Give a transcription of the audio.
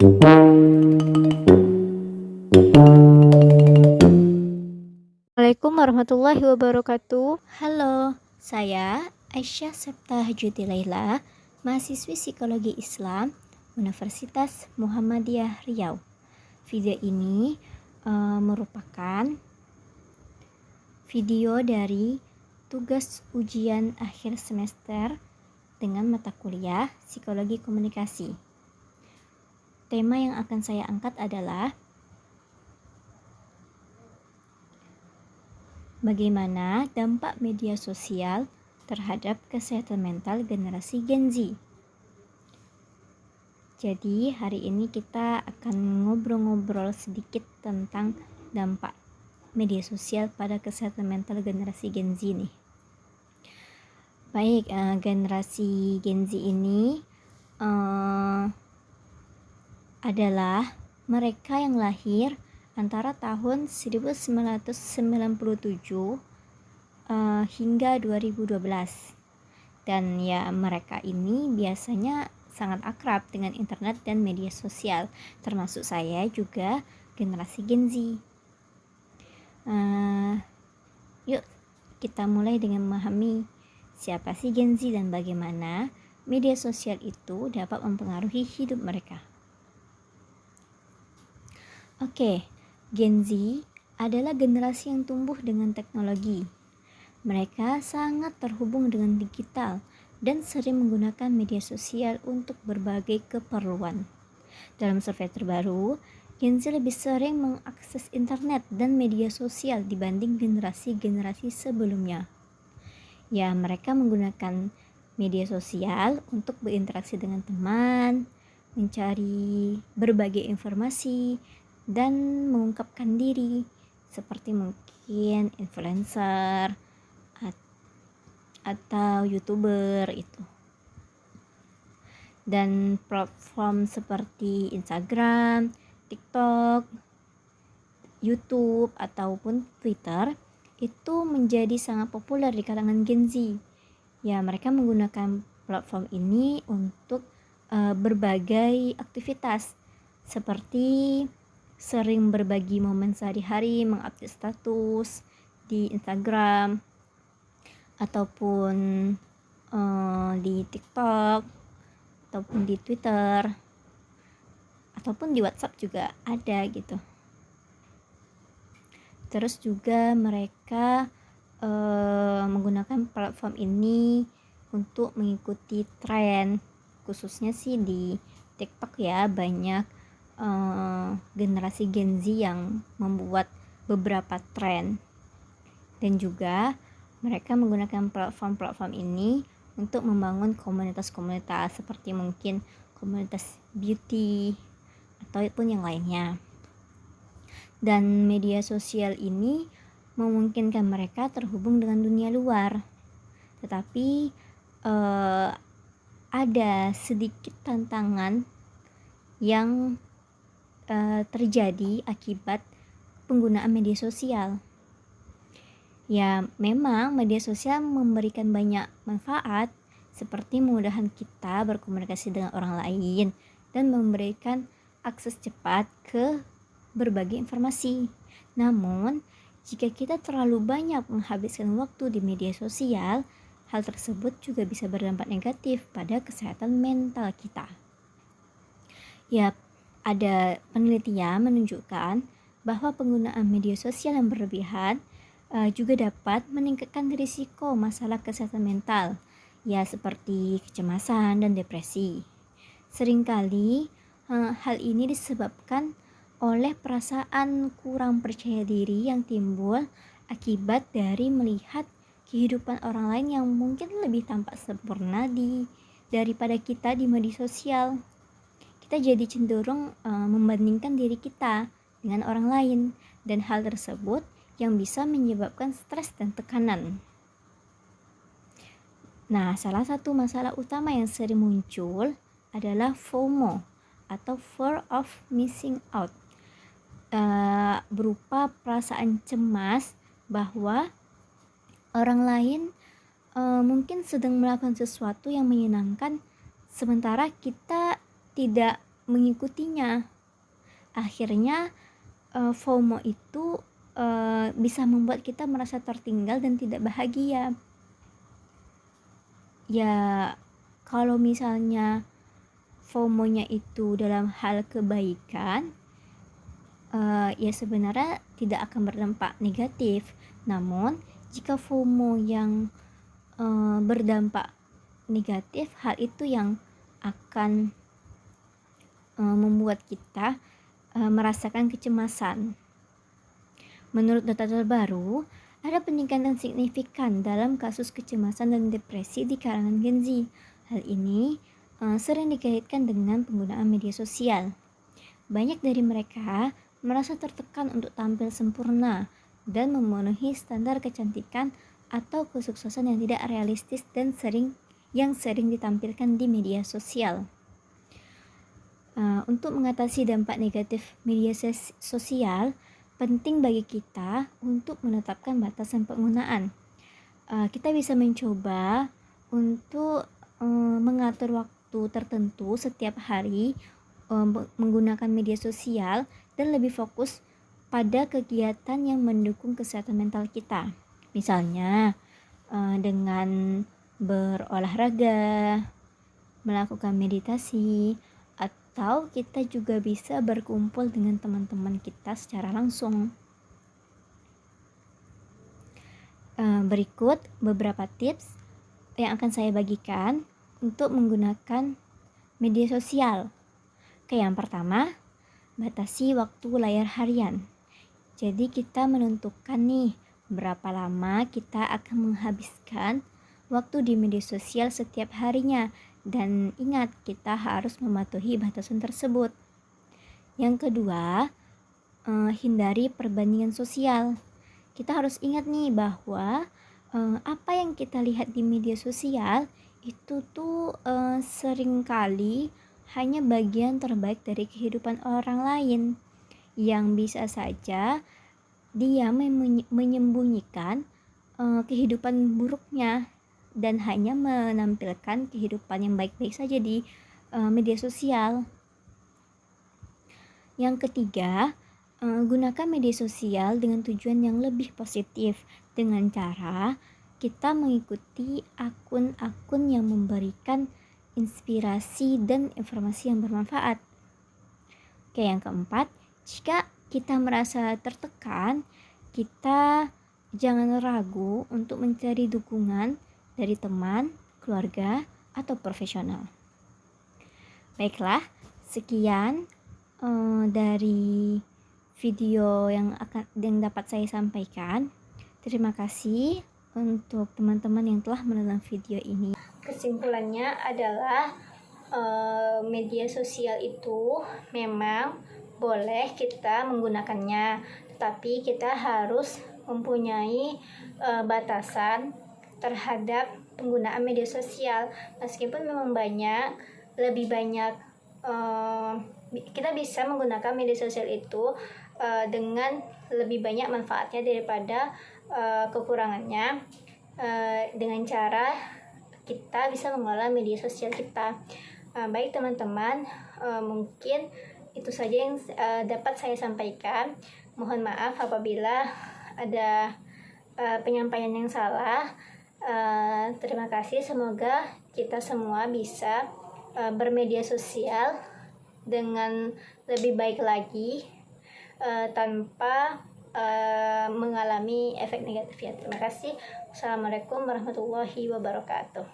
Assalamualaikum warahmatullahi wabarakatuh. Halo, saya Aisyah Septa Hajuti Laila, mahasiswi Psikologi Islam Universitas Muhammadiyah Riau. Video ini merupakan video dari tugas ujian akhir semester dengan mata kuliah Psikologi Komunikasi. Tema yang akan saya angkat adalah bagaimana dampak media sosial terhadap kesehatan mental generasi Gen Z. Jadi hari ini kita akan ngobrol-ngobrol sedikit tentang dampak media sosial pada kesehatan mental generasi Gen Z nih. Baik, generasi Gen Z ini adalah mereka yang lahir antara tahun 1997 hingga 2012. Dan ya, mereka ini biasanya sangat akrab dengan internet dan media sosial, termasuk saya juga generasi Gen Z. Yuk kita mulai dengan memahami siapa sih Gen Z dan bagaimana media sosial itu dapat mempengaruhi hidup mereka. Oke, Gen Z adalah generasi yang tumbuh dengan teknologi. Mereka sangat terhubung dengan digital dan sering menggunakan media sosial untuk berbagai keperluan. Dalam survei terbaru, Gen Z lebih sering mengakses internet dan media sosial dibanding generasi-generasi sebelumnya. Ya, mereka menggunakan media sosial untuk berinteraksi dengan teman, mencari berbagai informasi, dan mengungkapkan diri, seperti mungkin influencer atau YouTuber itu. Dan platform seperti Instagram, TikTok, YouTube ataupun Twitter itu menjadi sangat populer di kalangan Gen Z. Ya, mereka menggunakan platform ini untuk berbagai aktivitas seperti sering berbagi momen sehari-hari, mengupdate status di Instagram ataupun di TikTok ataupun di Twitter ataupun di WhatsApp juga ada gitu. Terus juga mereka menggunakan platform ini untuk mengikuti tren, khususnya sih di TikTok ya, banyak generasi Gen Z yang membuat beberapa tren. Dan juga mereka menggunakan platform-platform ini untuk membangun komunitas-komunitas seperti mungkin komunitas beauty ataupun yang lainnya. Dan media sosial ini memungkinkan mereka terhubung dengan dunia luar. Tetapi ada sedikit tantangan yang terjadi akibat penggunaan media sosial. Ya, memang media sosial memberikan banyak manfaat seperti memudahkan kita berkomunikasi dengan orang lain dan memberikan akses cepat ke berbagai informasi. Namun, jika kita terlalu banyak menghabiskan waktu di media sosial, hal tersebut juga bisa berdampak negatif pada kesehatan mental kita. Ya, ada penelitian menunjukkan bahwa penggunaan media sosial yang berlebihan juga dapat meningkatkan risiko masalah kesehatan mental, ya seperti kecemasan dan depresi. Seringkali hal ini disebabkan oleh perasaan kurang percaya diri yang timbul akibat dari melihat kehidupan orang lain yang mungkin lebih tampak sempurna daripada kita di media sosial. Kita jadi cenderung membandingkan diri kita dengan orang lain, dan hal tersebut yang bisa menyebabkan stres dan tekanan. Nah, salah satu masalah utama yang sering muncul adalah FOMO atau Fear of Missing Out, berupa perasaan cemas bahwa orang lain mungkin sedang melakukan sesuatu yang menyenangkan, sementara kita tidak mengikutinya. Akhirnya FOMO itu bisa membuat kita merasa tertinggal dan tidak bahagia. Ya, kalau misalnya FOMO-nya itu dalam hal kebaikan, ya sebenarnya tidak akan berdampak negatif. Namun jika FOMO yang berdampak negatif, hal itu yang akan membuat kita merasakan kecemasan. Menurut data terbaru, ada peningkatan signifikan dalam kasus kecemasan dan depresi di kalangan Gen Z. Hal ini sering dikaitkan dengan penggunaan media sosial. Banyak dari mereka merasa tertekan untuk tampil sempurna dan memenuhi standar kecantikan atau kesuksesan yang tidak realistis dan sering ditampilkan di media sosial. Untuk mengatasi dampak negatif media sosial, penting bagi kita untuk menetapkan batasan penggunaan. Kita bisa mencoba untuk mengatur waktu tertentu setiap hari menggunakan media sosial dan lebih fokus pada kegiatan yang mendukung kesehatan mental kita. Misalnya dengan berolahraga, melakukan meditasi, atau kita juga bisa berkumpul dengan teman-teman kita secara langsung. Berikut beberapa tips yang akan saya bagikan untuk menggunakan media sosial. Yang pertama, batasi waktu layar harian. Jadi kita menentukan nih berapa lama kita akan menghabiskan waktu di media sosial setiap harinya. Dan ingat, kita harus mematuhi batasan tersebut. Yang kedua, hindari perbandingan sosial. Kita harus ingat nih bahwa apa yang kita lihat di media sosial itu tuh seringkali hanya bagian terbaik dari kehidupan orang lain, yang bisa saja dia menyembunyikan kehidupan buruknya dan hanya menampilkan kehidupan yang baik-baik saja di media sosial. Yang ketiga, gunakan media sosial dengan tujuan yang lebih positif dengan cara kita mengikuti akun-akun yang memberikan inspirasi dan informasi yang bermanfaat. Yang keempat, jika kita merasa tertekan, kita jangan ragu untuk mencari dukungan dari teman, keluarga, atau profesional. Baiklah, sekian dari video yang dapat saya sampaikan. Terima kasih untuk teman-teman yang telah menonton video ini. Kesimpulannya adalah media sosial itu memang boleh kita menggunakannya, tetapi kita harus mempunyai batasan terhadap penggunaan media sosial. Meskipun memang lebih banyak kita bisa menggunakan media sosial itu dengan lebih banyak manfaatnya daripada kekurangannya, dengan cara kita bisa mengelola media sosial kita. Baik teman-teman, mungkin itu saja yang dapat saya sampaikan. Mohon maaf apabila ada penyampaian yang salah. Terima kasih, semoga kita semua bisa bermedia sosial dengan lebih baik lagi tanpa mengalami efek negatif ya. Terima kasih. Assalamualaikum warahmatullahi wabarakatuh.